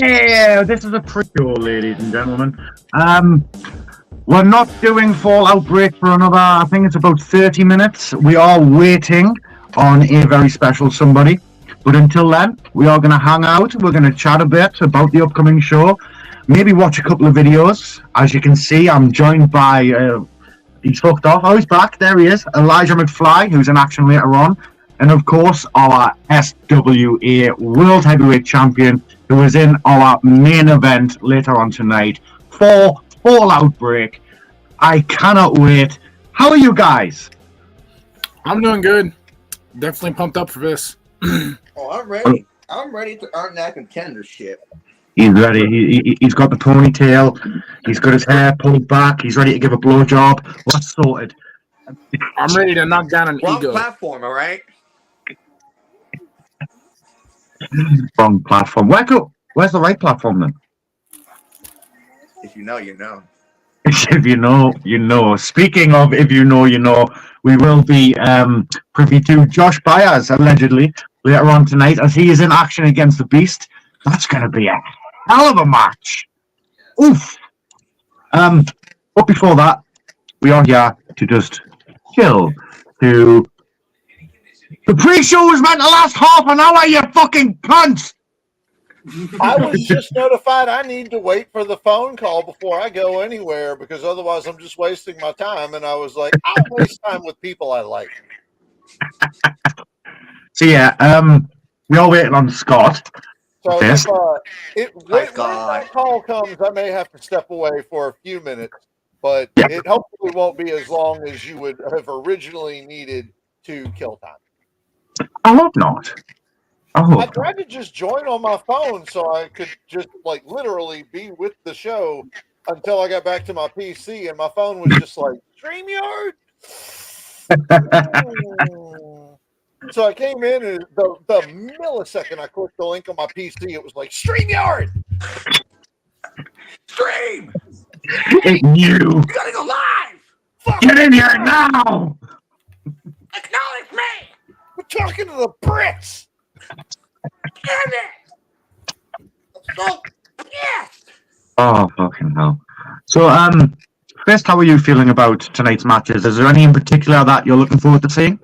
Yeah, this is a pre-show, ladies and gentlemen. We're not doing FallOutbreak for another, I think it's about 30 minutes. We are waiting on a very special somebody. But until then, we are going to hang out. We're going to chat a bit about the upcoming show. Maybe watch a couple of videos. As you can see, I'm joined by, he's hooked off. Oh, he's back. There he is. Elijah McFly, who's in action later on. And of course, our SWA World Heavyweight Champion, who is in our main event later on tonight for FallOutbreak. I cannot wait. How are you guys? I'm doing good. Definitely pumped up for this. Oh, I'm ready. I'm ready to earn that contendership. He's ready. He's got the ponytail. He's got his hair pulled back. He's ready to give a blowjob. What's sorted? I'm ready to knock down an Wrong ego. platform, all right? Wrong platform. Where's the right platform then? If you know, you know. If you know, you know. Speaking of if you know, you know, we will be privy to Josh Byers, allegedly, later on tonight, as he is in action against the Beast. That's going to be a hell of a match. Oof. But before that, we are here to just chill, to... The pre-show was meant to last half an hour, you fucking cunts! I was just notified I need to wait for the phone call before I go anywhere because otherwise I'm just wasting my time. And I was like, I'll waste time with people I like. So yeah, we are waiting on Scott. So Yes. when that call comes, I may have to step away for a few minutes, but it hopefully won't be as long as you would have originally needed to kill time. I hope not. I tried to just join on my phone so I could just like literally be with the show until I got back to my PC and my phone was just like StreamYard. So I came in and the millisecond I clicked the link on my PC, it was like StreamYard. Stream! It's you! You gotta go live! Fuck. Get in here now! Acknowledge me! We're talking to the Brits. Damn it! I'm so pissed! Oh, fucking hell. So, first, how are you feeling about tonight's matches? Is there any in particular that you're looking forward to seeing?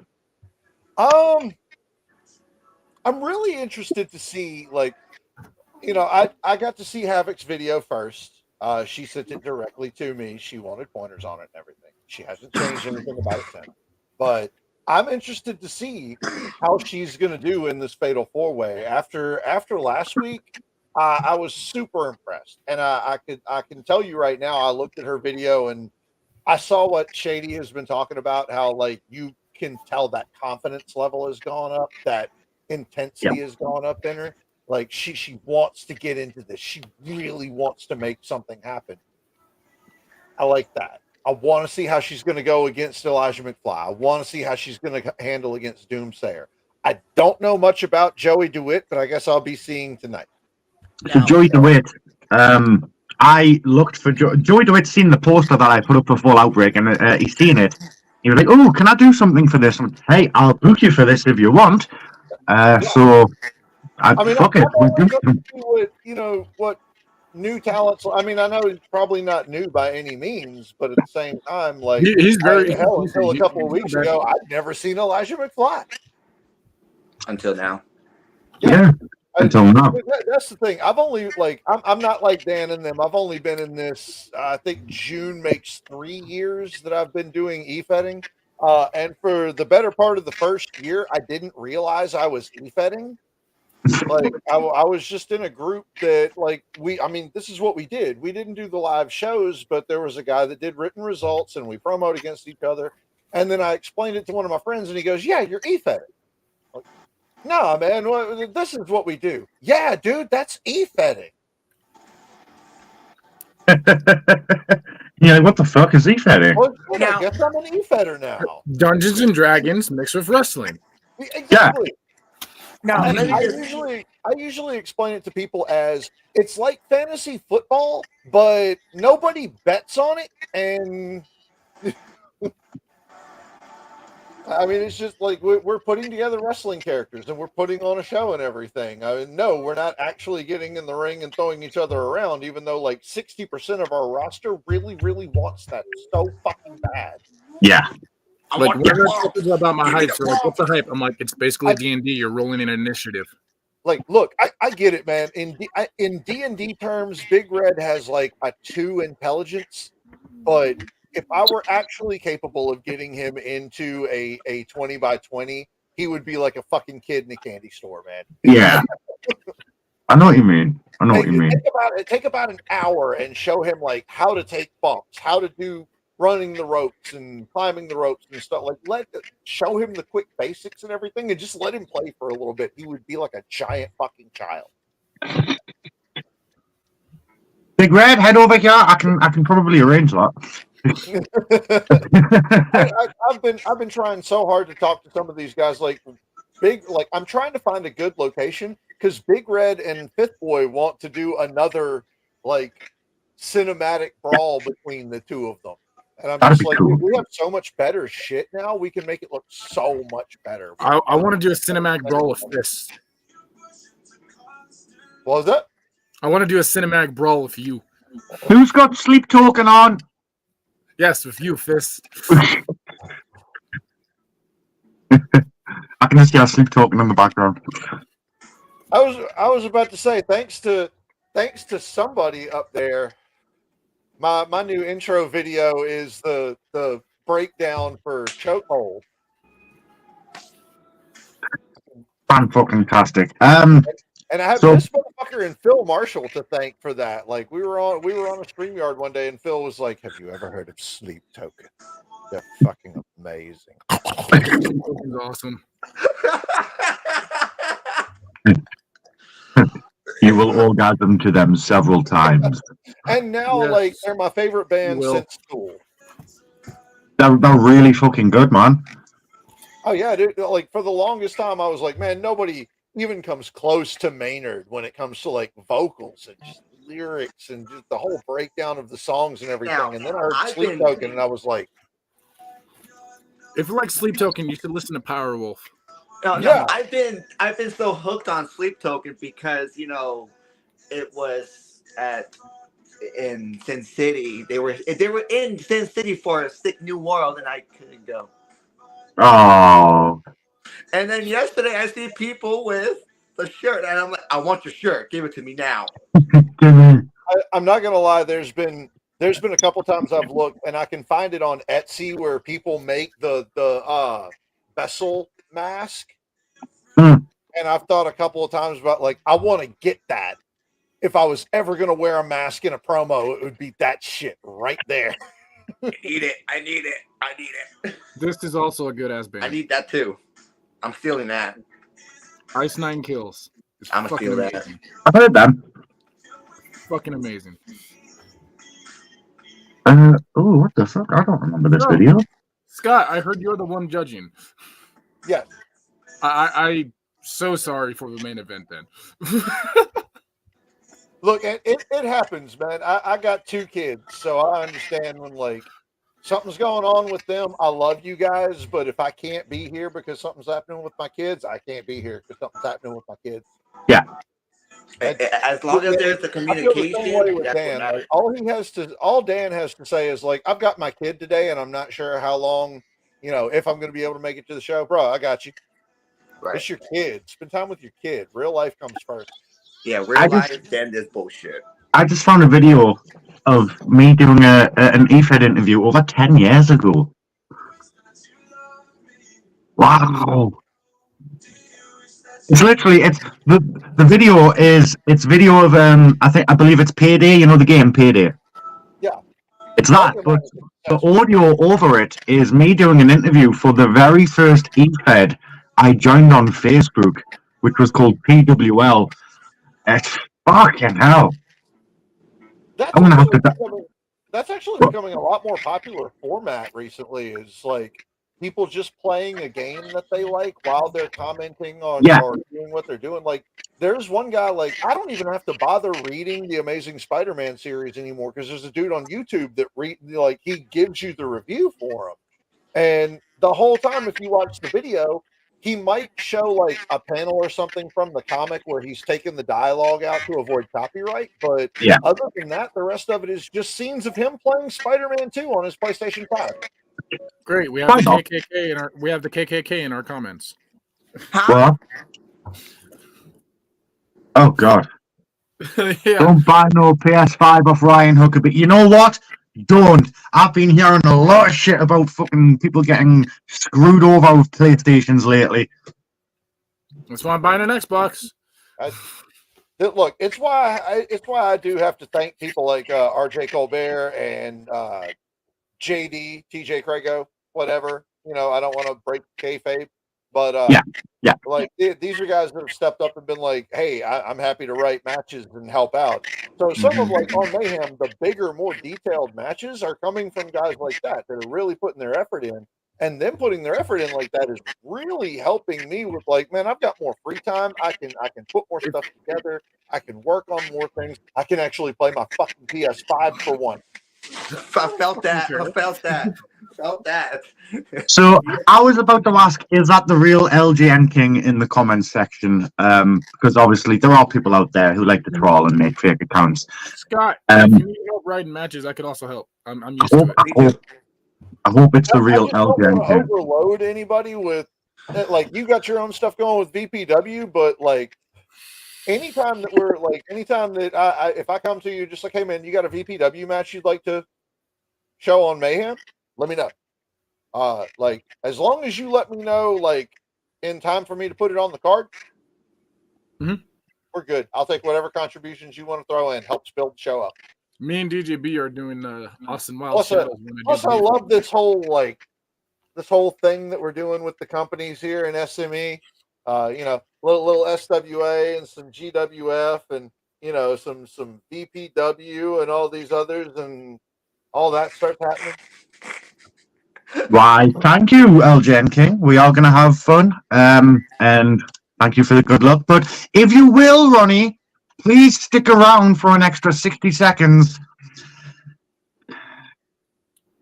I'm really interested to see, like, you know, I got to see Havoc's video first. She sent it directly to me. She wanted pointers on it and everything. She hasn't changed anything about it since. But I'm interested to see how she's going to do in this Fatal 4-Way. After last week, I was super impressed. And I can tell you right now, I looked at her video and I saw what Shady has been talking about, how, like, you can tell that confidence level has gone up, that intensity has gone up in her. Like she wants to get into this. She really wants to make something happen. I like that. I want to see how she's going to go against Elijah McFly. I want to see how she's going to handle against Doomsayer. I don't know much about Joey Dewitt, but I guess I'll be seeing tonight. So Joey Dewitt, I looked for Joey Dewitt's seen the poster that I put up for FallOutbreak, and he's seen it. He was like, "Oh, can I do something for this?" I'm, hey, I'll book you for this if you want. So, fuck it. What new talents? I mean, I know he's probably not new by any means, but at the same time, like he's very until a couple of weeks ago, I'd never seen Elijah McFly until now. Yeah. until now. That's the thing. I've only I'm not like Dan and them. I've only been in this. I think June makes 3 years that I've been doing e-fetting. And for the better part of the first year, I didn't realize I was e-fetting. Like I was just in a group that this is what we did. We didn't do the live shows, but there was a guy that did written results and we promoted against each other. And then I explained it to one of my friends and he goes, "Yeah, you're e-fetting." Like, no, man, this is what we do. Yeah, dude, that's e-fetting. Yeah, what the fuck is e-fetting? Well, I guess I'm an e-fetter now. Dungeons and Dragons mixed with wrestling. Exactly. Now, I usually explain it to people as it's like fantasy football, but nobody bets on it, and I mean it's just like we're putting together wrestling characters and we're putting on a show and everything. I mean, no, we're not actually getting in the ring and throwing each other around, even though like 60% of our roster really, really wants that so fucking bad. Yeah. Like when I tell people about my hype, they're like, "What's the hype?" I'm like, "It's basically D&D. You're rolling in an initiative." Like, look, I get it, man. In D&D terms, Big Red has like a 2 intelligence, but if I were actually capable of getting him into a 20 by 20, he would be like a fucking kid in a candy store, man. Yeah. I know what you mean. Take about an hour and show him like how to take bumps, how to do running the ropes and climbing the ropes and stuff. Like, show him the quick basics and everything, and just let him play for a little bit. He would be like a giant fucking child. Big Red, head over here. I can probably arrange that. I've been trying so hard to talk to some of these guys. I'm trying to find a good location because Big Red and Fifth Boy want to do another like cinematic brawl between the two of them. And I'm just like, cool. We have so much better shit now. We can make it look so much better. I want to do a cinematic brawl with fists. What was that? I want to do a cinematic brawl with you. Who's got sleep token on? Yes, with you, Fist. I can just hear sleep token in the background. I was about to say thanks to somebody up there. My new intro video is the breakdown for Chokehold. Fan-fucking-tastic. And I have this motherfucker and Phill Marshall to thank for that. Like we were on a StreamYard one day and Phill was like, "Have you ever heard of Sleep Token? They're fucking amazing." That's awesome. You will orgasm to them several times. And now, like, they're my favorite band since school. They're really fucking good, man. Oh yeah, dude. Like for the longest time, I was like, man, nobody even comes close to Maynard when it comes to like vocals and just lyrics and just the whole breakdown of the songs and everything. Now, and then I heard Sleep Token, and I was like, if you like Sleep Token, you should listen to Powerwolf. No, I've been so hooked on Sleep Token because it was in Sin City. They were in Sin City for a Sick New World, and I couldn't go. Oh. And then yesterday, I see people with the shirt, and I'm like, "I want your shirt. Give it to me now." I'm not gonna lie. There's been a couple times I've looked, and I can find it on Etsy where people make the vessel mask. And I've thought a couple of times about like, I want to get that. If I was ever gonna wear a mask in a promo, it would be that shit right there. I need it. This is also a good ass band. I need that too. I'm stealing that. Ice Nine Kills. I'm gonna steal that. I've heard them. Fucking amazing. What the fuck? I don't remember this video. Scott, I heard you're the one judging. Yeah. I'm so sorry for the main event then. Look, it happens, man. I got 2 kids, so I understand when like something's going on with them. I love you guys, but if I can't be here because something's happening with my kids, I can't be here because something's happening with my kids. Yeah. As long as there's the communication. I feel the same way with Dan. Like, all Dan has to say is like, "I've got my kid today, and I'm not sure how long, if I'm going to be able to make it to the show, bro. I got you." Right. It's your kid. Spend time with your kid. Real life comes first. Yeah, real life, then this bullshit. I just found a video of me doing an EFED interview over 10 years ago. Wow. It's literally the video is video of I believe it's Payday, you know the game Payday. Yeah. It's that, but the audio over it is me doing an interview for the very first EFED I joined on Facebook, which was called PWL. It's fucking hell. That's I'm gonna have to. actually becoming a lot more popular format recently. Is like people just playing a game that they like while they're commenting on or doing what they're doing. Like there's one guy, like I don't even have to bother reading the Amazing Spider-Man series anymore because there's a dude on YouTube that he gives you the review for him. And the whole time, if you watch the video, he might show like a panel or something from the comic where he's taking the dialogue out to avoid copyright. But other than that, the rest of it is just scenes of him playing Spider-Man 2 on his PlayStation 5. Great. We have the KKK in our comments. What? Oh God. Yeah. Don't buy no PS5 off Ryan Huckabee. You know what? Don't. I've been hearing a lot of shit about fucking people getting screwed over with PlayStations lately. That's why I'm buying an Xbox. Look, it's why I do have to thank people like RJ Colbert and JD, TJ Crago, whatever. You know, I don't want to break kayfabe, but like these are guys that have stepped up and been like, "Hey, I'm happy to write matches and help out." So some of like on Mayhem, the bigger, more detailed matches are coming from guys like that are really putting their effort in, and them putting their effort in like that is really helping me with like, man, I've got more free time. I can put more stuff together. I can work on more things. I can actually play my fucking PS5 for once. I felt that. So I was about to ask, is that the real LJN King in the comments section? Because obviously there are people out there who like to troll and make fake accounts. Scott, if you need help writing matches, I could also help. I'm used to it. I hope it's the real LJN King. Overload anybody with like you got your own stuff going with VPW, but like anytime that if I come to you just like, hey man, you got a VPW match you'd like to show on Mayhem, let me know. Like as long as you let me know like in time for me to put it on the card, we're good. I'll take whatever contributions you want to throw in, helps build the show up. Me and DJB are doing Austin Wild. Plus I love this whole thing that we're doing with the companies here in SME. You know, little SWA and some GWF and you know some VPW and all these others and all that starts happening. Why, thank you, LJN King. We are going to have fun. And thank you for the good luck. But if you will, Ronnie, please stick around for an extra 60 seconds.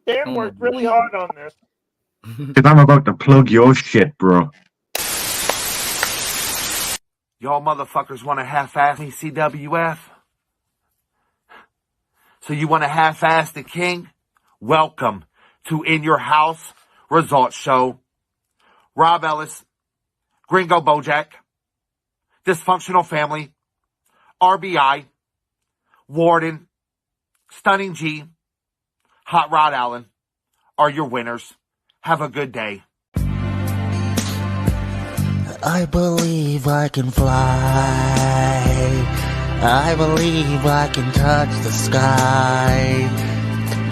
Dan worked really hard on this. Because I'm about to plug your shit, bro. Y'all motherfuckers want to half-ass me, CWF? So you want to half-ass the king? Welcome to In Your House Results Show. Rob Ellis, Gringo Bojack, Dysfunctional Family, RBI, Warden, Stunning G, Hot Rod Allen are your winners. Have a good day. I believe I can fly. I believe I can touch the sky.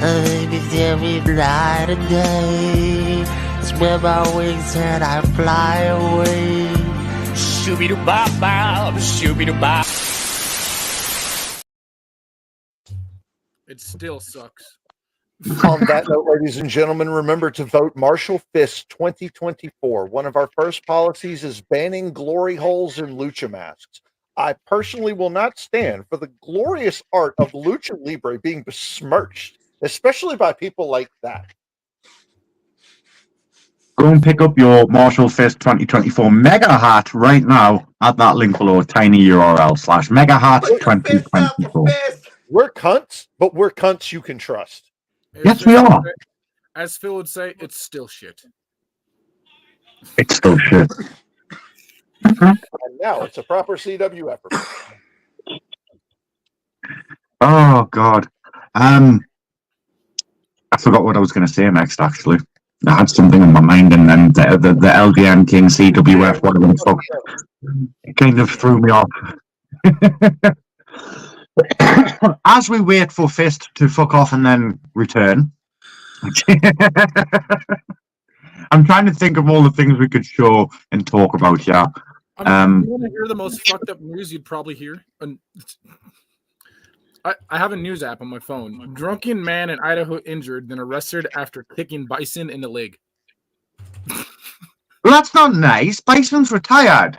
Every night and day, spread my wings and I fly away. Shooby-doo-bop-bop, shooby-doo-bop. It still sucks. On that note, ladies and gentlemen, remember to vote Marshall Fist 2024. One of our first policies is banning glory holes in lucha masks. I personally will not stand for the glorious art of lucha libre being besmirched, especially by people like that. Go and pick up your Marshall Fist 2024 Mega Hat right now at that link below, tiny URL / Mega Hat 2024. We're cunts, but we're cunts you can trust. Yes, we are. As Phill would say, it's still shit. It's still shit. And now it's a proper CWF. Oh God. I forgot what I was going to say next. Actually, I had something in my mind, and then the LDN King CWF whatever the fuck kind of threw me off. As we wait for Fist to fuck off and then return, I'm trying to think of all the things we could show and talk about. Yeah. I mean, you want to hear the most fucked up news you'd probably hear? I have a news app on my phone. Drunken man in Idaho injured, then arrested after kicking bison in the leg. Well, that's not nice. Bison's retired.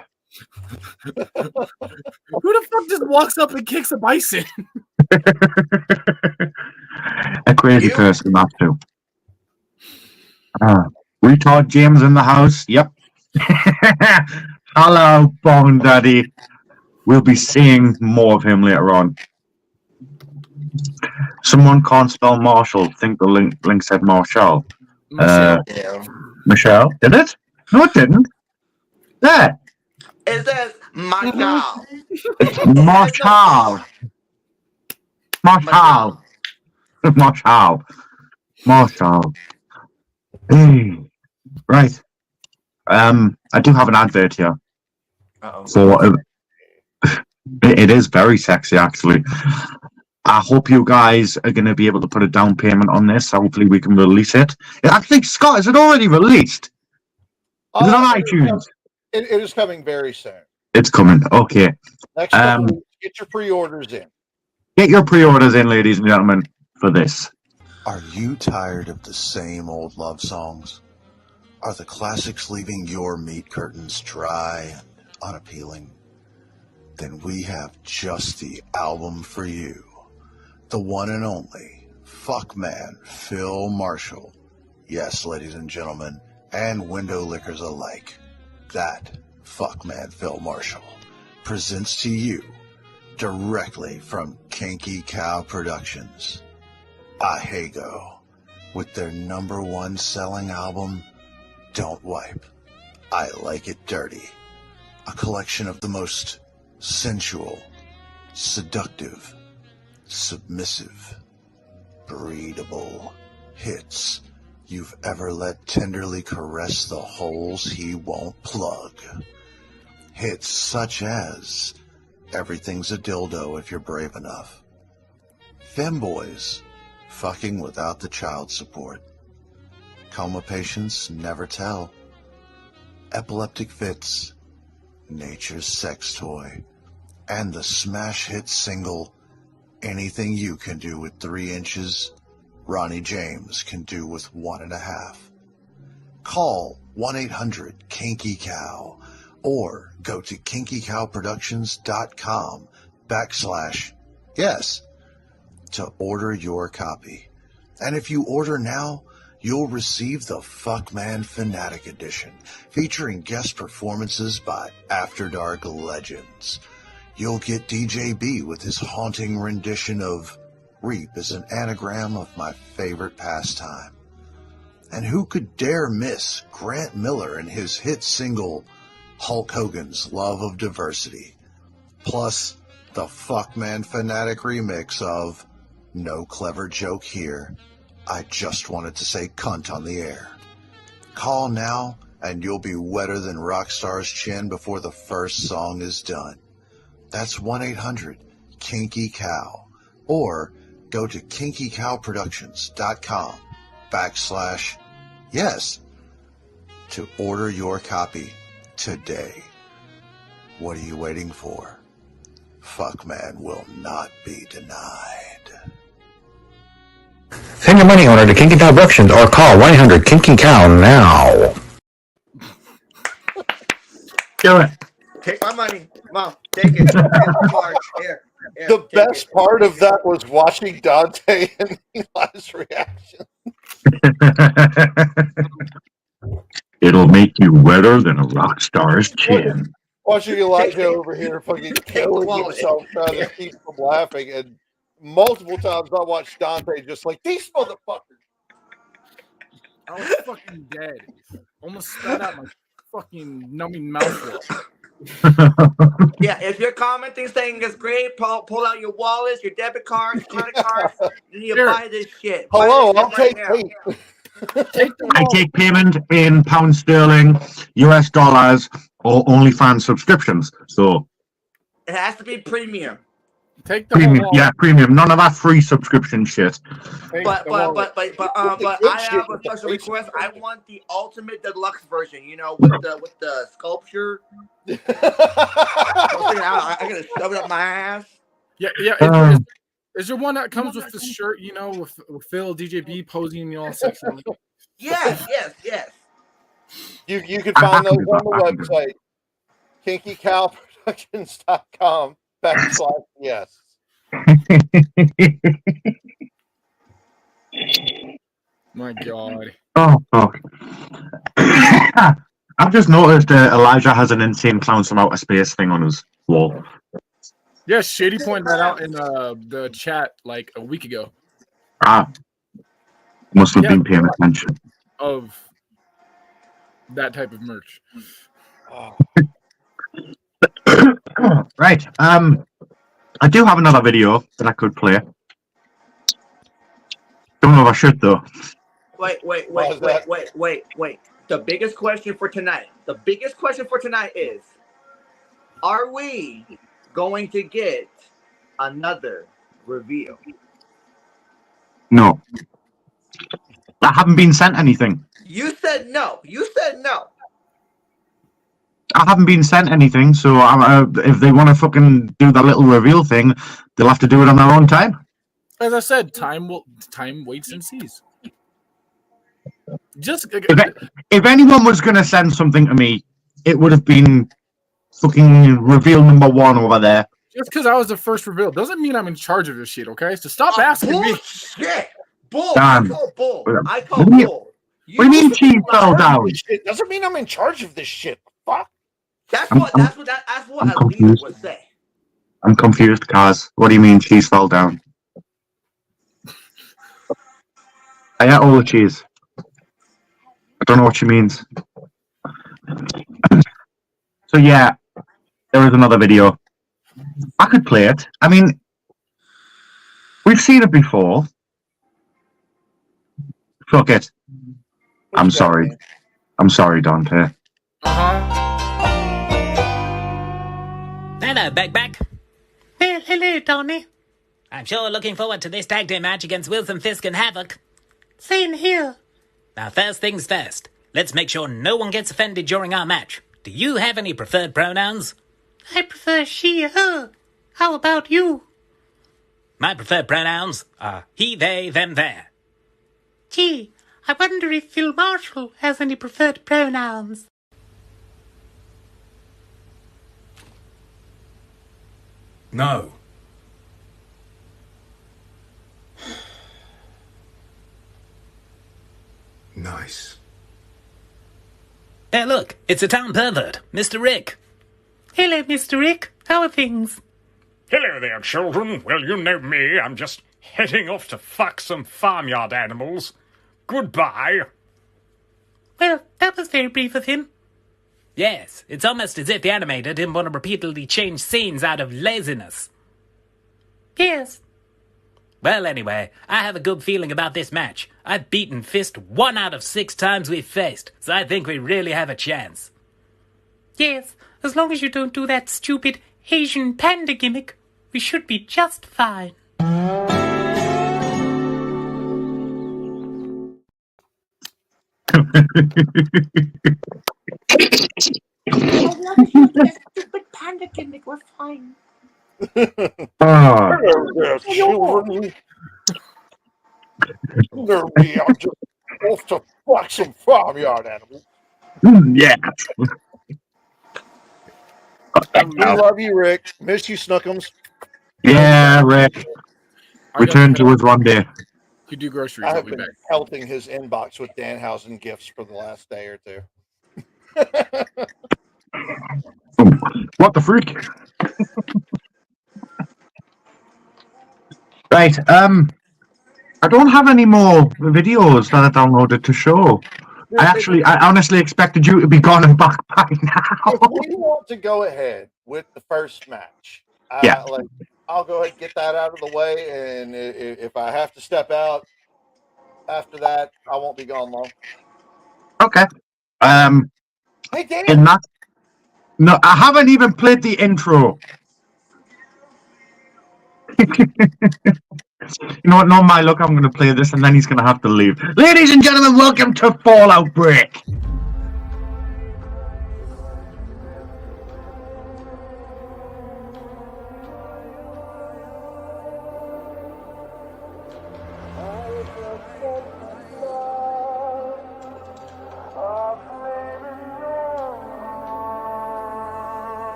Who the fuck just walks up and kicks a bison? A crazy person, that too. Retard Jammz in the house. Yep. Hello, Bone Daddy. We'll be seeing more of him later on. Someone can't spell Marshall. I think the link said Marshall. Michelle. Did it? No, it didn't. There. It says Marshall. Marshall. Marshall. Marshall. Marshall. Right. I do have an advert here. So it is very sexy, actually. I hope you guys are going to be able to put a down payment on this. Hopefully, we can release it. Actually, Scott, is it already released? Is it on iTunes? It is coming very soon. It's coming. Okay. Next couple weeks, get your pre-orders in. Get your pre-orders in, ladies and gentlemen, for this. Are you tired of the same old love songs? Are the classics leaving your meat curtains dry and unappealing? Then we have just the album for you. The one and only Fuckman Phill Marshall. Yes, ladies and gentlemen, and window lickers alike. That Fuckman Phill Marshall presents to you directly from Kinky Cow Productions, Ahego, with their #1 selling album, Don't Wipe, I Like It Dirty, a collection of the most sensual, seductive, submissive, breedable hits you've ever let tenderly caress the holes he won't plug. Hits such as Everything's a Dildo If You're Brave Enough, Femboys, Fucking Without the Child Support, Coma Patients Never Tell, Epileptic Fits, Nature's Sex Toy, and the smash hit single, Anything You Can Do With 3 Inches, Ronnie James Can Do With 1.5. Call 1-800-KINKY-COW or go to kinkykowproductions.com/yes to order your copy. And if you order now, you'll receive the Fuckman Fanatic Edition, featuring guest performances by After Dark legends. You'll get DJ B with his haunting rendition of Reap is an anagram of my favorite pastime. And who could dare miss Grant Miller and his hit single, Hulk Hogan's Love of Diversity, plus the Fuckman Fanatic remix of No Clever Joke Here, I Just Wanted to Say Cunt on the Air. Call now and you'll be wetter than Rockstar's chin before the first song is done. That's 1-800-KINKY-COW or go to kinkykowproductions.com/yes to order your copy today. What are you waiting for? Fuckman will not be denied. Send your money order to Kinky Cow Productions or call 1-800-KINKY-COW now. Do it. Take my money. Mom, take it. Here. The best part of that was watching Dante and Eli's reaction. It'll make you wetter than a rock star's chin. Watching Elijah over here fucking killing himself trying to keep from laughing, and multiple times I watched Dante just like, these motherfuckers. I was fucking dead. Almost spat out my fucking numbing mouth. Yeah, if you're commenting saying it's great, pull out your wallets, your debit cards, credit cards, and you buy this shit. Hello, Buy I'll this shit take right now. I take payment in pounds sterling, US dollars, or OnlyFans subscriptions. So It has to be premium. Take the premium, whole yeah, premium. None of that free subscription shit. But I have a special request. I want the ultimate deluxe version. You know, with the sculpture. I gotta shove it up my ass. Yeah. Is there one that comes with the shirt? You know, with Phill, DJB posing, all sexy. Yes. You can find those on the website, kinkycowproductions.com/yes. My God. Oh, fuck. I've just noticed Elijah has an insane clowns from outer space thing on his wall. Yeah, Shady pointed that out in the chat like a week ago. Must have been paying attention. Of that type of merch. Right. I do have another video that I could play. Don't know if I should though. Wait. The biggest question for tonight. Is: are we going to get another reveal? No. I haven't been sent anything. You said no. I haven't been sent anything, so if they want to fucking do that little reveal thing, they'll have to do it on their own time. As I said, time waits and sees. Just if anyone was going to send something to me, it would have been fucking reveal number 1 over there. Just because I was the first reveal doesn't mean I'm in charge of this shit, okay? So stop asking me. Shit. Bull. Damn. I call bull. What do you mean cheese fell down? It doesn't mean I'm in charge of this shit. Fuck. That's what a leader would say. I'm confused, Kaz. What do you mean cheese fell down? I ate all the cheese. I don't know what she means. So yeah, there is another video. I could play it. I mean, we've seen it before. Fuck it. I'm sorry. I'm sorry, Dante. Hello, Back. Well, hello, Donny. I'm sure looking forward to this tag team match against Wilson, Fisk, and Havoc. Same here. Now, first things first. Let's make sure no one gets offended during our match. Do you have any preferred pronouns? I prefer she, her. How about you? My preferred pronouns are he, they, them, there. Gee, I wonder if Phil Marshall has any preferred pronouns. No. Nice. Hey, look, it's a town pervert, Mr. Rick. Hello, Mr. Rick. How are things? Hello there, children. Well, you know me. I'm just heading off to fuck some farmyard animals. Goodbye. Well, that was very brief of him. Yes, it's almost as if the animator didn't want to repeatedly change scenes out of laziness. Yes. Well, anyway, I have a good feeling about this match. I've beaten Fist 1 out of 6 times we've faced, so I think we really have a chance. Yes, as long as you don't do that stupid Asian panda gimmick, we should be just fine. Stupid panda gimmick, we're fine. Hello there, children. Hello, me. I'm just off to fuck some farmyard animals. Yeah. We love you, Rick. Miss you, Snookums. Yeah, Rick. Return to us one day. You do groceries. I I'll have be been back. pelting his inbox with Danhausen gifts for the last day or two. What the freak? Right, I don't have any more videos that I downloaded to show. I honestly expected you to be gone and back by now. If we want to go ahead with the first match, I'll go ahead and get that out of the way, and if I have to step out after that, I won't be gone long. Okay. Hey, Dan. No, I haven't even played the intro. You know what? Not my luck. I'm going to play this, and then he's going to have to leave. Ladies and gentlemen, welcome to FallOutbreak.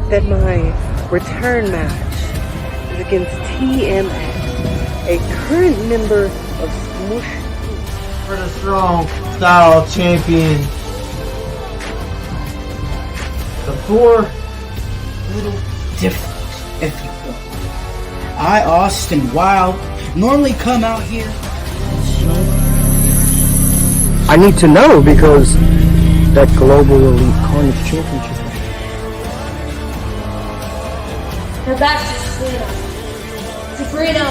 That my return match is against TMS, a current member of Smush. For the strong style champion. The four little difference, if you will. I, Austin Wylde, normally come out here. I need to know because that Global Elite Carnage Championship. Her back's just freedom. To freedom.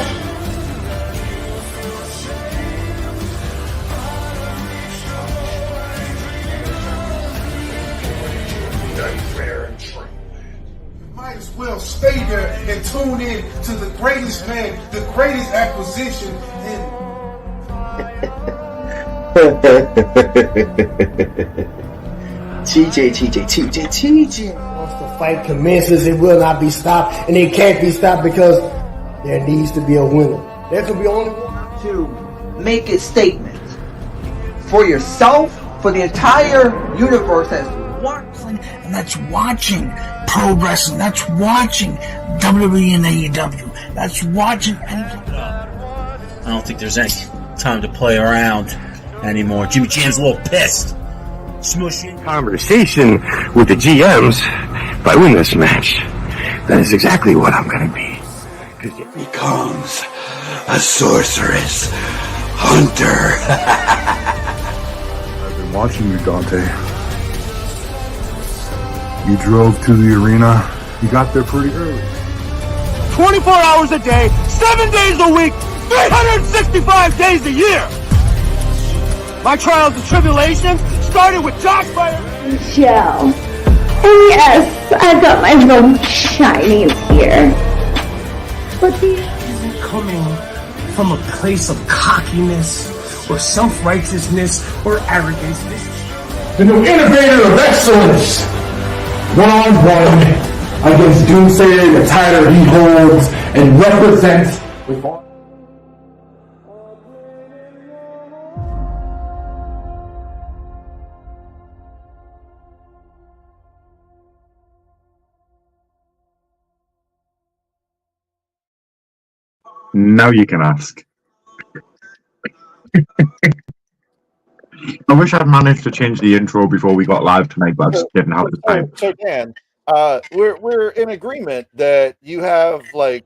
Might as well stay there and tune in to the greatest man, the greatest acquisition TJ. Once the fight commences, it will not be stopped, and it can't be stopped because there needs to be a winner. There could be only one. To make a statement for yourself, for the entire universe that's watching, and that's watching pro wrestling, that's watching WWE and AEW, that's watching. I don't think there's any time to play around anymore. Jimmy Jam's a little pissed. Smushy. Conversation with the GMs. If I win this match, that is exactly what I'm going to be. It becomes a sorceress hunter. I've been watching you, Dante. You drove to the arena. You got there pretty early. 24 hours a day, 7 days a week, 365 days a year. My trials and tribulations started with Jockfire. Michelle. Oh yes, I've got my little shinies here. But these isn't coming from a place of cockiness or self-righteousness or arrogance. The new innovator of excellence. One-on-one against Doomsayer, the title he holds and represents with all. Now you can ask. I wish I'd managed to change the intro before we got live tonight, but I just didn't have the time. So Dan, we're in agreement that you have like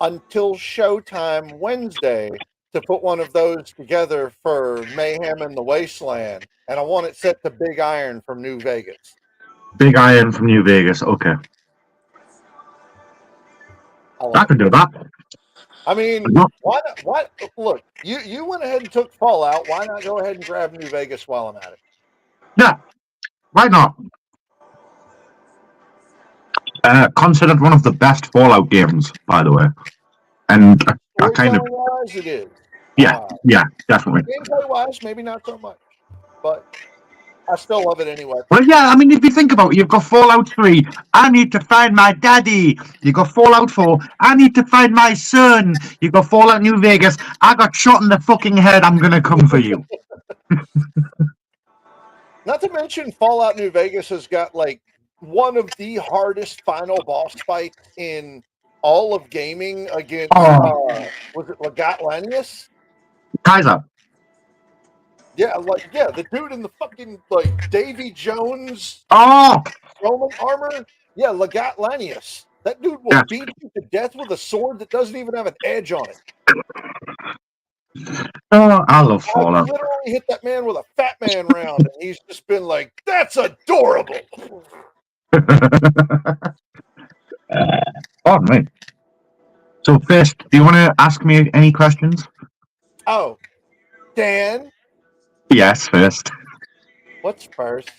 until showtime Wednesday to put one of those together for Mayhem in the Wasteland, and I want it set to Big Iron from New Vegas. Big Iron from New Vegas, okay. I could do that. I mean, why not? What? Look, you went ahead and took Fallout. Why not go ahead and grab New Vegas while I'm at it? Yeah, why not? Considered one of the best Fallout games, by the way. And I kind of... It is. Yeah, definitely. Gameplay-wise, maybe not so much. But I still love it anyway. Well, yeah, I mean, if you think about it, you've got Fallout 3, I need to find my daddy. You got Fallout 4, I need to find my son. You got Fallout New Vegas, I got shot in the fucking head, I'm gonna come for you. Not to mention, Fallout New Vegas has got like one of the hardest final boss fights in all of gaming against was it Lanius? Kaiser. Yeah, the dude in the fucking like Davy Jones Roman armor. Yeah, Lanius. That dude will beat you to death with a sword that doesn't even have an edge on it. Oh, I love Fallout. I literally hit that man with a fat man round, and he's just been like, "That's adorable." Pardon me. So, first, do you want to ask me any questions? Oh, Dan. Yes, first. What's first?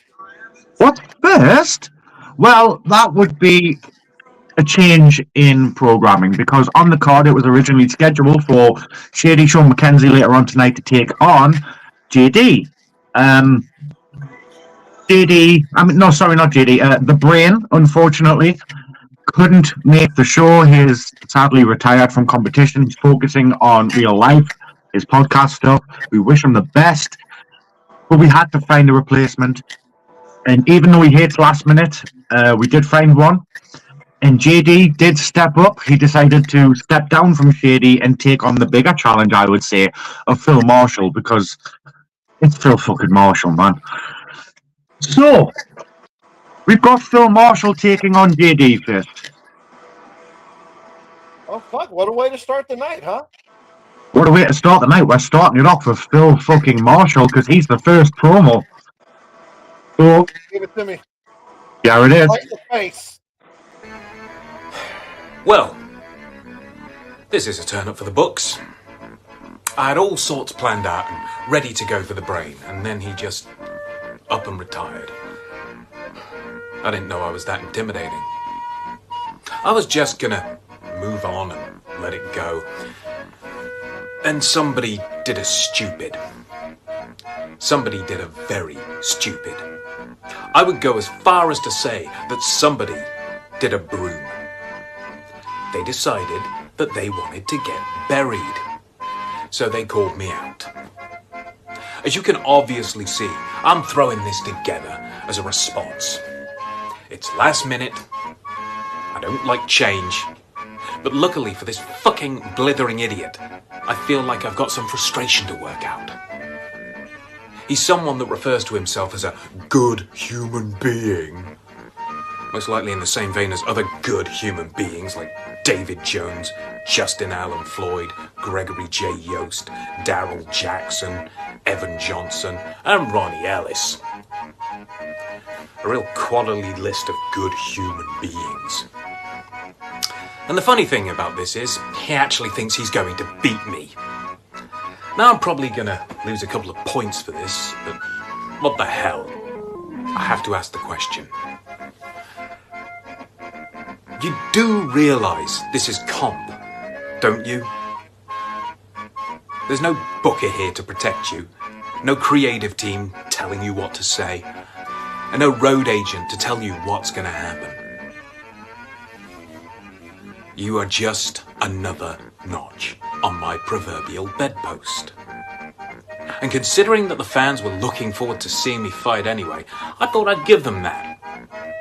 What's first? Well, that would be a change in programming, because on the card it was originally scheduled for Shady Sean McKenzie later on tonight to take on JD. The Brain, unfortunately, couldn't make the show. He's sadly retired from competition. He's focusing on real life, his podcast stuff. We wish him the best, but we had to find a replacement. And even though he hates last minute, we did find one. And JD did step up. He decided to step down from Shady and take on the bigger challenge, I would say, of Phill Marshall, because it's Phill fucking Marshall, man. So, we've got Phill Marshall taking on JD first. Oh, fuck. What a way to start the night, huh? What a way to start the night. We're starting it off with Phill fucking Marshall, because he's the first promo. So, give it to me. Yeah, it is. Right in the face. Well, this is a turn up for the books. I had all sorts planned out and ready to go for the Brain, and then he just up and retired. I didn't know I was that intimidating. I was just gonna move on and let it go. Then somebody did a stupid. Somebody did a very stupid. I would go as far as to say that somebody did a broom. They decided that they wanted to get buried. So they called me out. As you can obviously see, I'm throwing this together as a response. It's last minute. I don't like change. But luckily for this fucking blithering idiot, I feel like I've got some frustration to work out. He's someone that refers to himself as a good human being. Most likely in the same vein as other good human beings like David Jones, Justin Allen Floyd, Gregory J. Yost, Daryl Jackson, Evan Johnson, and Ronnie Ellis. A real quality list of good human beings. And the funny thing about this is, he actually thinks he's going to beat me. Now I'm probably gonna lose a couple of points for this, but what the hell? I have to ask the question. You do realise this is comp, don't you? There's no booker here to protect you, no creative team telling you what to say, and no road agent to tell you what's going to happen. You are just another notch on my proverbial bedpost. And considering that the fans were looking forward to seeing me fight anyway, I thought I'd give them that.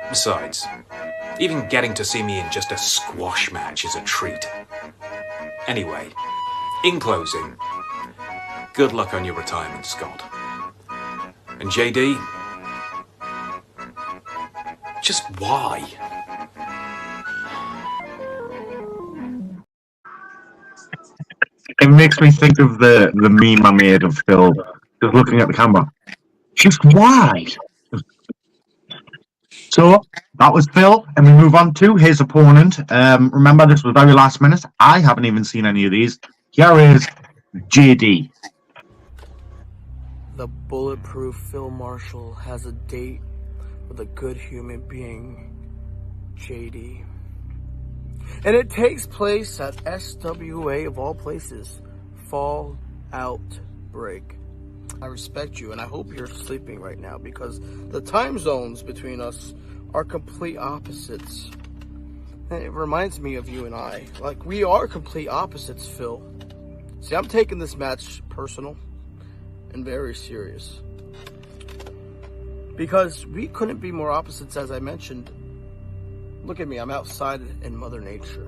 Besides, even getting to see me in just a squash match is a treat. Anyway, in closing, good luck on your retirement, Scott. And JD, just why? It makes me think of the meme I made of Phill just looking at the camera. Just why? So that was Phill, and we move on to his opponent. Remember, this was very last minute. I haven't even seen any of these. Here is JD. The bulletproof Phill Marshall has a date with a good human being, JD. And it takes place at SWA of all places, FallOutbreak. I respect you, and I hope you're sleeping right now, because the time zones between us are complete opposites. And it reminds me of you and I. Like, we are complete opposites, Phill. See, I'm taking this match personal and very serious. because we couldn't be more opposites, as I mentioned. Look at me, I'm outside in Mother Nature.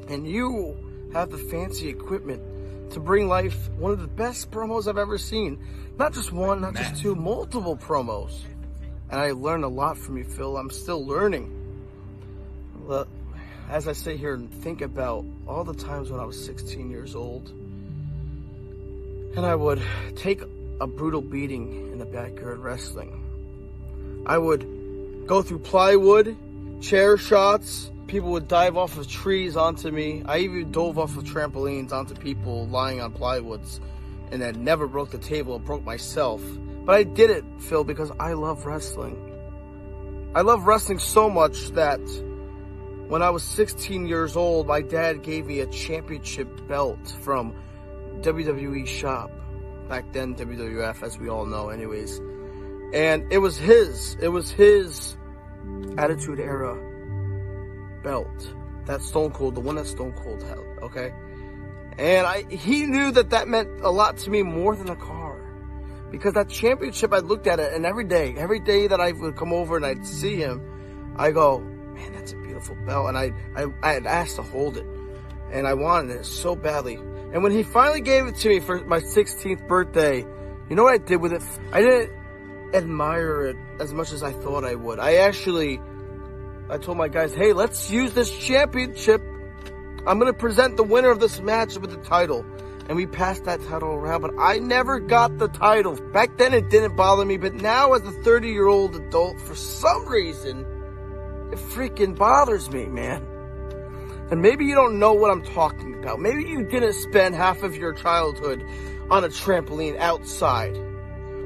And you have the fancy equipment to bring life one of the best promos I've ever seen. Not just one, not just two, multiple promos. And I learned a lot from you, Phill. I'm still learning. As I sit here and think about all the times when I was 16 years old, and I would take a brutal beating in the backyard wrestling. I would go through plywood, chair shots, people would dive off of trees onto me. I even dove off of trampolines onto people lying on plywoods, and I never broke the table, I broke myself. But I did it, Phill, because I love wrestling. I love wrestling so much that when I was 16 years old, my dad gave me a championship belt from WWE Shop. Back then, WWF, as we all know anyways. And it was his Attitude Era belt. That Stone Cold, the one that Stone Cold held, okay? And he knew that meant a lot to me more than a car. Because that championship, I looked at it, and every day that I would come over and I'd see him, I go, man, that's a beautiful belt. And I had asked to hold it. And I wanted it so badly. And when he finally gave it to me for my 16th birthday, you know what I did with it? I didn't admire it as much as I thought I would. I told my guys, hey, let's use this championship. I'm going to present the winner of this match with the title. And we passed that title around, but I never got the title. Back then it didn't bother me, but now as a 30-year-old adult, for some reason, it freaking bothers me, man. And maybe you don't know what I'm talking about. Maybe you didn't spend half of your childhood on a trampoline outside.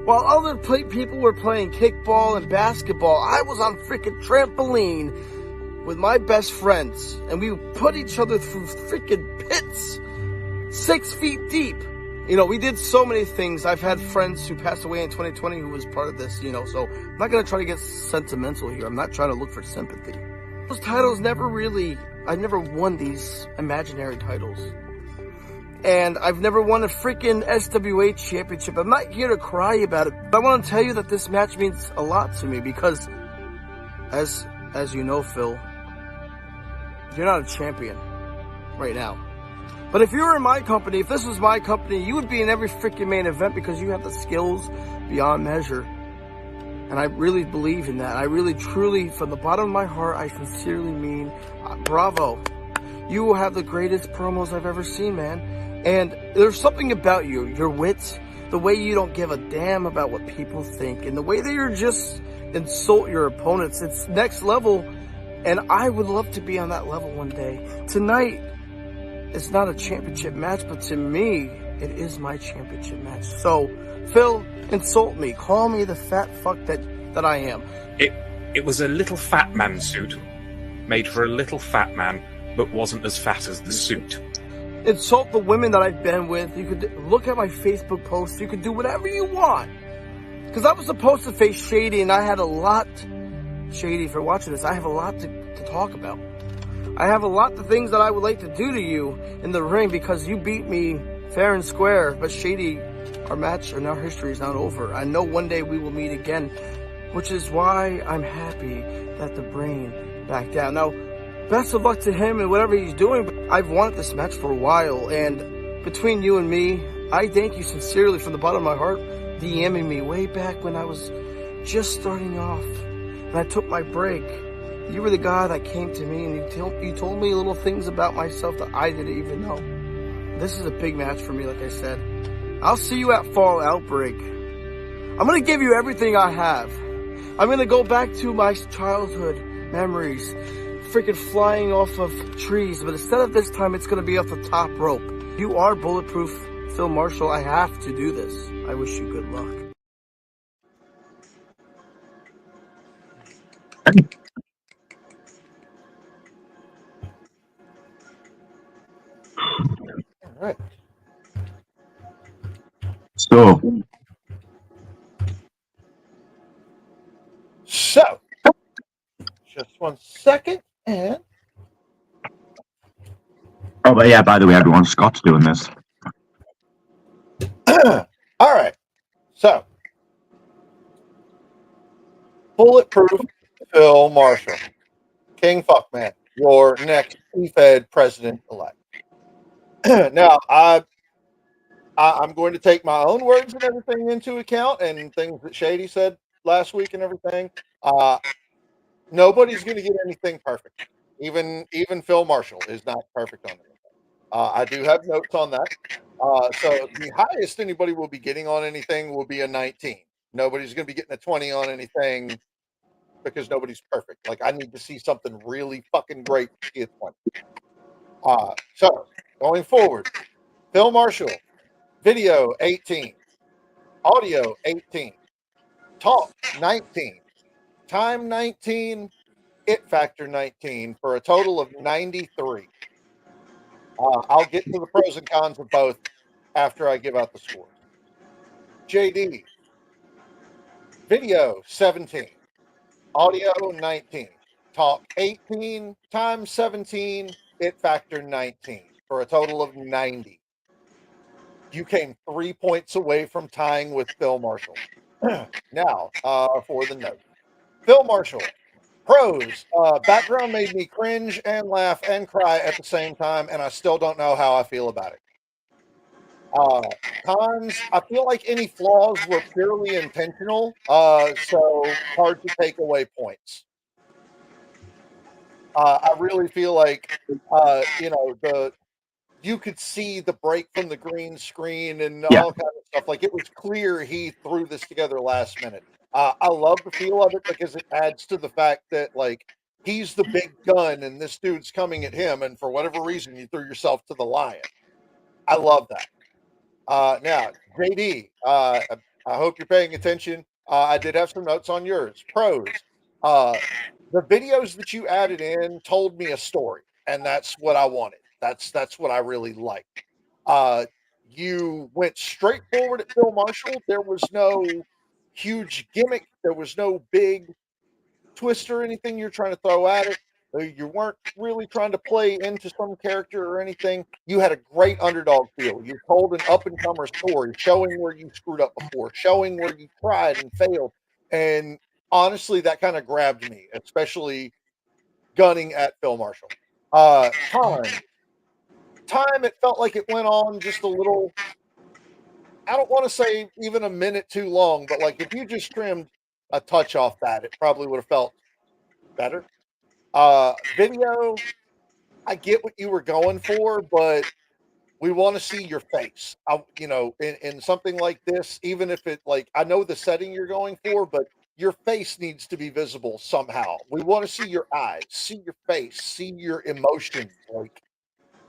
While other people were playing kickball and basketball, I was on freaking trampoline with my best friends. And we put each other through freaking pits 6 feet deep. You know, we did so many things. I've had friends who passed away in 2020 who was part of this, you know. So I'm not going to try to get sentimental here. I'm not trying to look for sympathy. Those titles I never won these imaginary titles. And I've never won a freaking SWA championship. I'm not here to cry about it. But I want to tell you that this match means a lot to me because, as you know, Phill, you're not a champion right now. But if you were in my company, if this was my company, you would be in every freaking main event because you have the skills beyond measure. And I really believe in that. I really, truly, from the bottom of my heart, I sincerely mean, bravo. You will have the greatest promos I've ever seen, man. And there's something about you, your wit, the way you don't give a damn about what people think, and the way that you're just insult your opponents. It's next level, and I would love to be on that level one day. Tonight, it's not a championship match, but to me, it is my championship match. So, Phill, insult me. Call me the fat fuck that I am. It was a little fat man suit, made for a little fat man, but wasn't as fat as the suit. Insult the women that I've been with. You could look at my Facebook posts. You could do whatever you want. Because I was supposed to face Shady, and I had a lot... Shady, if you're watching this, I have a lot to talk about. I have a lot of things that I would like to do to you in the ring because you beat me fair and square. But Shady, our match and our history is not over. I know one day we will meet again, which is why I'm happy that the brain backed down. Now, best of luck to him and whatever he's doing. But I've wanted this match for a while, and between you and me, I thank you sincerely from the bottom of my heart, DMing me way back when I was just starting off, and I took my break. You were the guy that came to me, and you told me little things about myself that I didn't even know. This is a big match for me, like I said. I'll see you at FallOutbreak. I'm going to give you everything I have. I'm going to go back to my childhood memories, freaking flying off of trees, but instead of this time, it's going to be off the top rope. You are bulletproof, Phill Marshall. I have to do this. I wish you good luck. All right. So, just 1 second, and oh, but yeah, by the way, everyone, Scott's doing this. all right. So, Bulletproof Phill Marshall, King Fuckman, your next Fed president-elect. Now, I'm going to take my own words and everything into account, and things that Shady said last week and everything. Nobody's going to get anything perfect. Even Phill Marshall is not perfect on anything. I do have notes on that. So the highest anybody will be getting on anything will be a 19. Nobody's going to be getting a 20 on anything because nobody's perfect. Like, I need to see something really fucking great to see a 20. So going forward, Phill Marshall, video 18, audio 18, talk 19, time 19, it factor 19 for a total of 93. I'll get to the pros and cons of both after I give out the scores. JD, video 17, audio 19, talk 18, time 17, it factor 19 for a total of 90. You came 3 points away from tying with Phill Marshall. Now, for the note. Phill Marshall, pros, background made me cringe and laugh and cry at the same time, and I still don't know how I feel about it. Cons, I feel like any flaws were purely intentional, so hard to take away points. I really feel like, you could see the break from the green screen and all kinds of stuff. Like, it was clear he threw this together last minute. I love the feel of it because it adds to the fact that, like, he's the big gun and this dude's coming at him, and for whatever reason, you threw yourself to the lion. I love that. Now, JD, I hope you're paying attention. I did have some notes on yours. Pros, the videos that you added in told me a story, and that's what I wanted. That's what I really liked. You went straight forward at Phill Marshall. There was no huge gimmick. There was no big twist or anything you're trying to throw at it. You weren't really trying to play into some character or anything. You had a great underdog feel. You told an up-and-comer story, showing where you screwed up before, showing where you tried and failed. And honestly, that kind of grabbed me, especially gunning at Phill Marshall. Time, it felt like it went on just a little, I don't want to say even a minute too long, but like if you just trimmed a touch off that, it probably would have felt better. Video, I get what you were going for, but we want to see your face. In something like this, even if it, like, I know the setting you're going for, but your face needs to be visible somehow. We want to see your eyes, see your face, see your emotions. Like,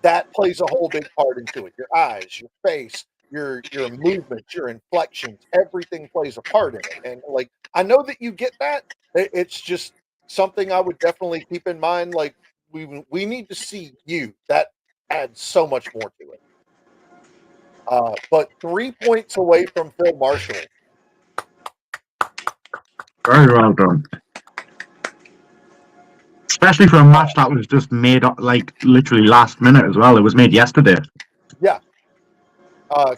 that plays a whole big part into it. Your eyes, your face, your movements, your inflections, everything plays a part in it. And like, I know that you get that. It's just something I would definitely keep in mind. Like, we need to see you. That adds so much more to it. But 3 points away from Phill Marshall. Very well done. Especially for a match that was just made up, like, literally last minute as well. It was made yesterday. Yeah.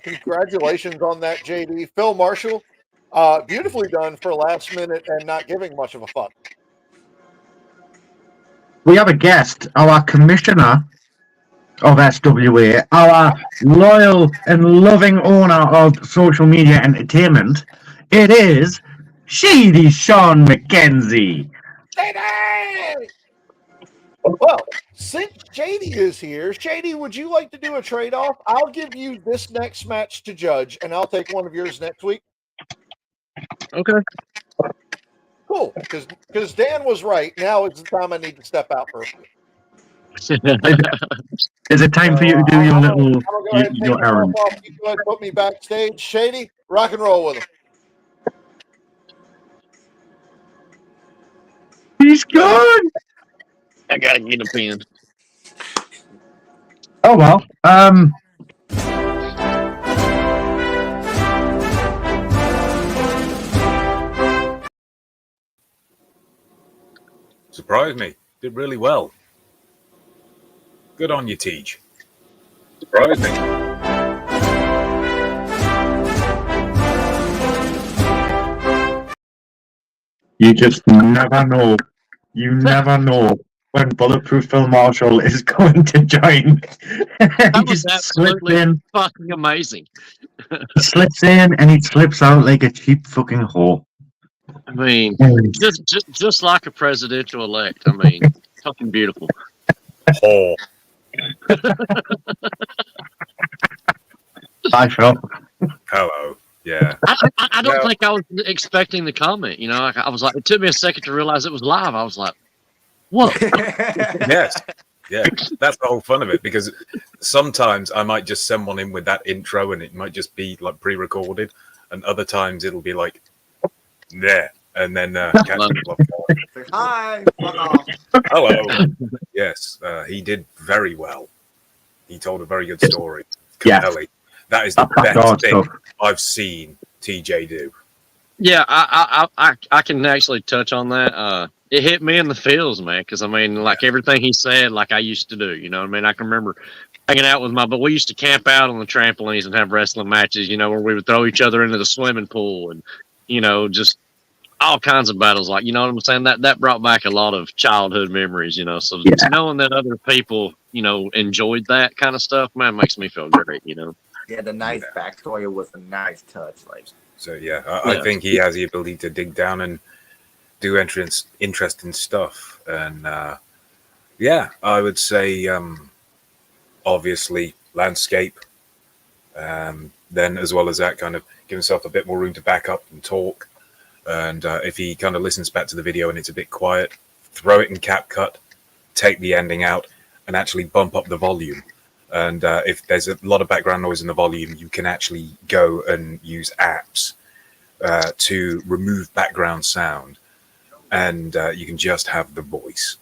Congratulations on that, JD. Phill Marshall, beautifully done for last minute and not giving much of a fuck. We have a guest, our commissioner of SWA, our loyal and loving owner of social media entertainment. It is Shady Sean McKenzie. Shady! Well, since Shady is here, Shady, would you like to do a trade-off? I'll give you this next match to judge, and I'll take one of yours next week. Okay. Cool, because Dan was right. Now is the time I need to step out for a few. Is it time for you to do your little your errand? You go ahead and put me backstage. Shady, rock and roll with him. He's gone. I gotta get a pen. Oh well. Surprised me. Did really well. Good on you, Teach. Surprised me. You just never know. You never know when Bulletproof Phil Marshall is going to join. That was absolutely fucking amazing. Slips in and he slips out like a cheap fucking whore. I mean, just like a presidential elect. I mean, fucking beautiful. Oh. Hi, Phil. Hello. Yeah. I don't think I was expecting the comment. You know, I was like, it took me a second to realize it was live. I was like, what? Yes. Yeah. That's the whole fun of it, because sometimes I might just send one in with that intro and it might just be like pre-recorded, and other times it'll be like, there. And then Hi. Hello. Yes, he did very well. He told a very good story. Compelling. That is the best thing I've seen TJ do. Yeah, I can actually touch on that. It hit me in the feels, man, because I mean, like everything he said, like I used to do. You know what I mean? I can remember hanging out with but we used to camp out on the trampolines and have wrestling matches. You know, where we would throw each other into the swimming pool and just all kinds of battles. Like, you know what I'm saying? That brought back a lot of childhood memories. You know, so just knowing that other people, enjoyed that kind of stuff, man, makes me feel great. You know. Yeah, the nice backstory was a nice touch. Like, so yeah, I think he has the ability to dig down and do interesting stuff. And yeah, I would say obviously landscape. Then as well as that, kind of give himself a bit more room to back up and talk. And if he kind of listens back to the video and it's a bit quiet, throw it in CapCut, take the ending out, and actually bump up the volume. And if there's a lot of background noise in the volume, you can actually go and use apps to remove background sound. And you can just have the voice.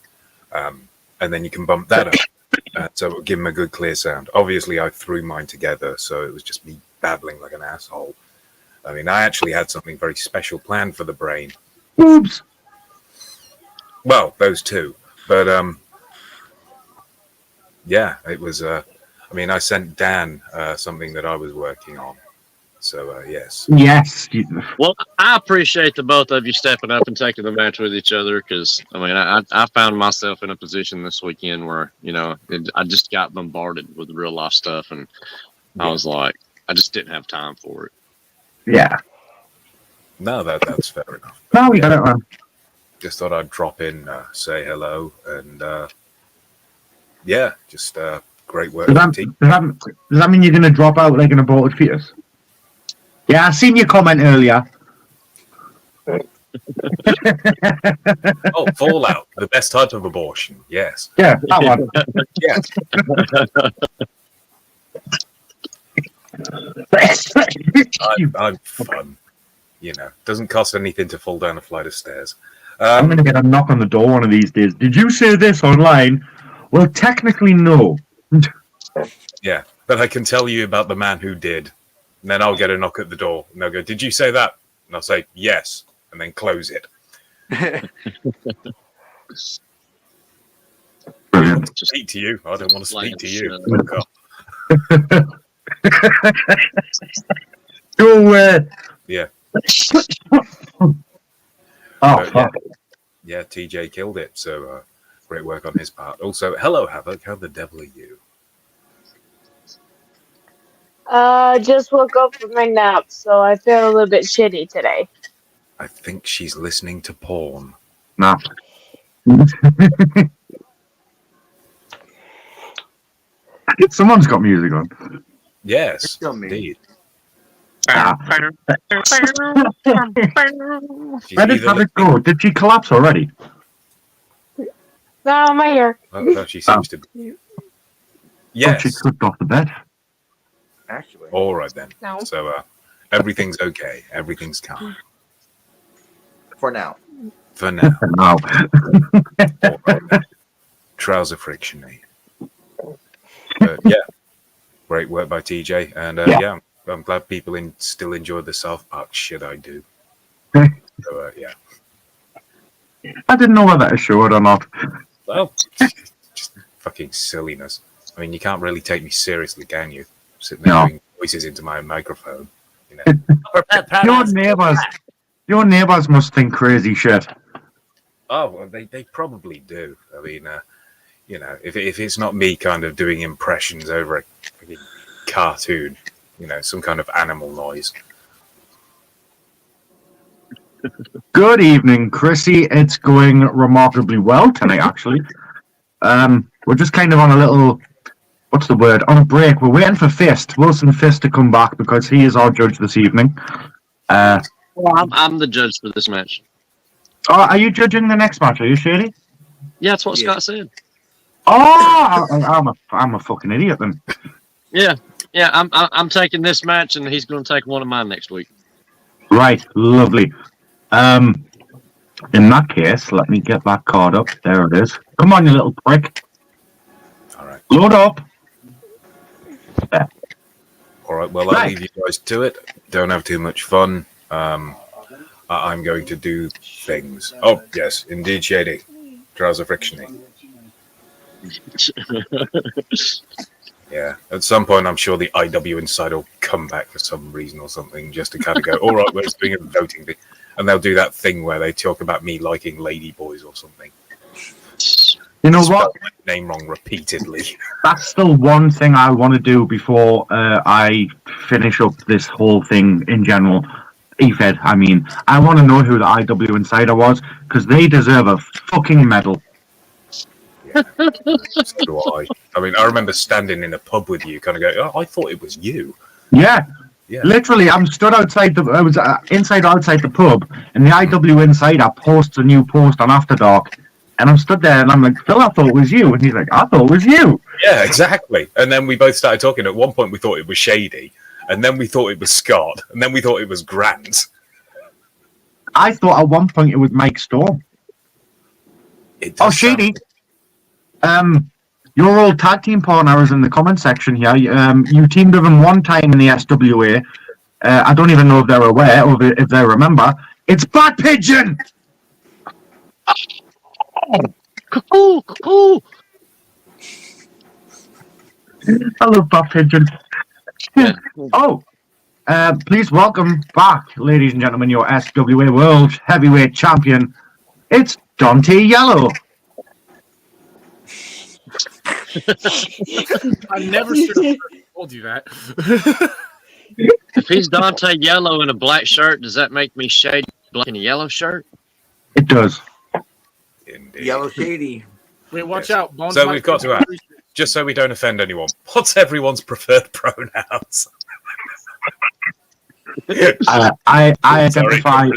And then you can bump that up. So it'll give him a good, clear sound. Obviously, I threw mine together, so it was just me babbling like an asshole. I mean, I actually had something very special planned for the brain. Oops. Well, those two. But, yeah, it was... I mean, I sent Dan something that I was working on. So, yes. Yes. Well, I appreciate the both of you stepping up and taking the match with each other, because, I mean, I found myself in a position this weekend where, I just got bombarded with real life stuff, and I was like, I just didn't have time for it. Yeah. No, that's fair enough. No, we got it wrong. Just thought I'd drop in, say hello, and yeah, just great work. Does that mean you're going to drop out like an aborted fetus? Yeah, I seen your comment earlier. Oh, Fallout, the best type of abortion. Yes. Yeah, that one. Yes. I'm fun. Doesn't cost anything to fall down a flight of stairs. I'm going to get a knock on the door one of these days. Did you say this online? Well, technically, no. Yeah, but I can tell you about the man who did. And then I'll get a knock at the door. And they'll go, did you say that? And I'll say, yes. And then close it. Brilliant. Speak to you. I don't want to speak to you. Yeah. Oh, fuck. Yeah, TJ killed it. So great work on his part. Also, hello, Havoc. How the devil are you? Just woke up from my nap, so I feel a little bit shitty today. I think she's listening to porn. Nah. Someone's got music on. Yes, indeed. Where did Havoc go? Did she collapse already? No, I'm right here. Oh, she seems to be. Yes. She slipped off the bed. Actually. All right then. No. So everything's okay. Everything's calm. For now. For now. No. All right, then. Trouser friction-y. Yeah. Great work by TJ. And yeah, I'm glad people still enjoy the South Park shit I do. So yeah. I didn't know whether to show it or not. Well, just fucking silliness. I mean, you can't really take me seriously, can you? Sitting there doing voices into my microphone. Your neighbours. Your neighbours must think crazy shit. Oh, well, they probably do. I mean, you know, if it's not me kind of doing impressions over a freaking cartoon, you know, some kind of animal noise. Good evening, Chrissy. It's going remarkably well tonight, actually. We're just kind of on a little, what's the word? On a break. We're waiting for Wilson Fist to come back because he is our judge this evening. Well, I'm the judge for this match. Oh, are you judging the next match? Are you, Shady? Yeah, that's what Scott said. Oh, I'm a fucking idiot then. Yeah. I'm taking this match, and he's going to take one of mine next week. Right, lovely. In that case, let me get that card up. There it is. Come on, you little prick. All right. Load up. There. All right. Well, I'll leave you guys to it. Don't have too much fun. I'm going to do things. Oh, yes, indeed, Shady. Trouser frictiony. Yeah. At some point, I'm sure the IW Insider will come back for some reason or something, just to kind of go, all right, we're doing a voting thing. And they'll do that thing where they talk about me liking ladyboys or something. You know what? My name wrong repeatedly. That's still one thing I want to do before I finish up this whole thing in general. EFED, I mean. I want to know who the IW Insider was, because they deserve a fucking medal. Yeah, so do I. I mean, I remember standing in a pub with you, kind of going, oh, I thought it was you. Yeah. Yeah. Literally, I'm stood outside I was outside the pub, and the IW Insider posts a new post on After Dark, and I'm stood there, and I'm like, Phill, I thought it was you, and he's like, I thought it was you. Yeah, exactly. And then we both started talking. At one point, we thought it was Shady, and then we thought it was Scott, and then we thought it was Grant. I thought at one point it was Mike Storm. Oh, Shady. Your old tag team partner is in the comment section here. You teamed with him one time in the SWA. I don't even know if they're aware or if they remember. It's Bat Pigeon! Cuckoo, cuckoo. I love Bat Pigeon. Yeah. Oh, please welcome back, ladies and gentlemen, your SWA World Heavyweight Champion. It's Dante Yellow. I never should have told you that. If he's Dante Yellow in a black shirt, does that make me Shady Black in a yellow shirt? It does. Indeed. Yellow Shady. Wait, watch out. Bones So we've got to ask, just so we don't offend anyone, what's everyone's preferred pronouns? I identify.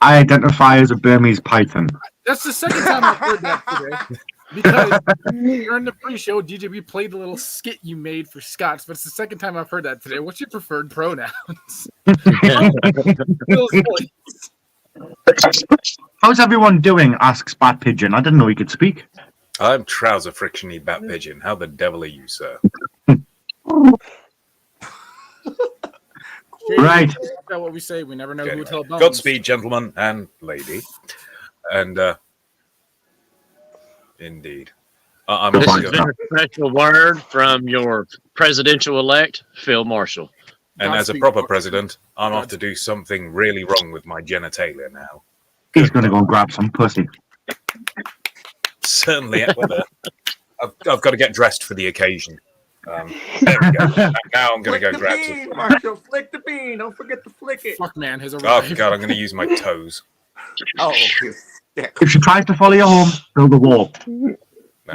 I identify as a Burmese python. That's the second time I've heard that today. Because during the pre-show, DJB played the little skit you made for Scott's, but it's the second time I've heard that today. What's your preferred pronouns? How's everyone doing? Asks Bat Pigeon. I didn't know he could speak. I'm trouser frictiony Bat Pigeon. How the devil are you, sir? Right. That's what we say. We never know who will tell Bones. Godspeed, gentlemen and lady. And indeed. I'm This also has been a special word from your presidential-elect, Phill Marshall. And as a proper president, I'm off to do something really wrong with my genitalia now. He's going to go and grab some pussy. Certainly. I've got to get dressed for the occasion. There we go. Now I'm going to go grab some. Marshall, flick the bean. Don't forget to flick it. Fuck, man. His Oh, God, I'm going to use my toes. Oh, if she tries to follow you home, build a wall. Now,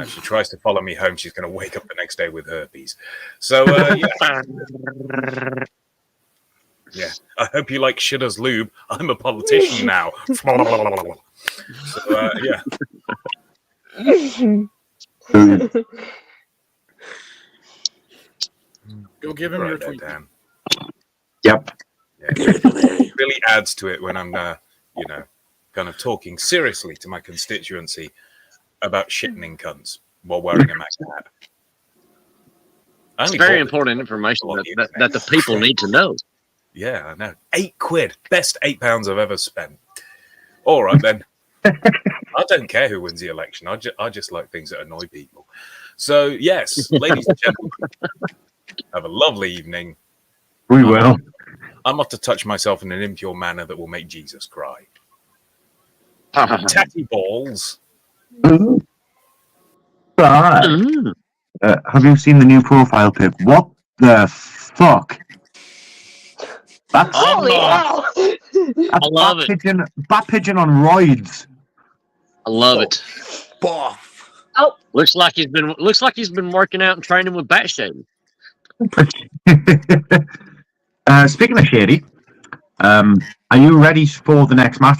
if she tries to follow me home, she's going to wake up the next day with herpes. So, yeah. Yeah. I hope you like Shitter's Lube. I'm a politician now. So, yeah. Go give him your tweet. Dan. Yep. Yeah, it really adds to it when I'm, kind of talking seriously to my constituency about shitting cunts while wearing a Mac hat. It's very important information that the people need to know. Yeah, I know. £8. Best £8 I've ever spent. All right, then. I don't care who wins the election. I just like things that annoy people. So, yes, ladies and gentlemen, have a lovely evening. We will. I'm not to touch myself in an impure manner that will make Jesus cry. Tatty balls. Right. Have you seen the new profile pic? What the fuck? That's Holy hell! I love it. Bat pigeon on roids. I love it. Oh, looks like he's been working out and training with Bat Shady. Speaking of Shady, are you ready for the next match?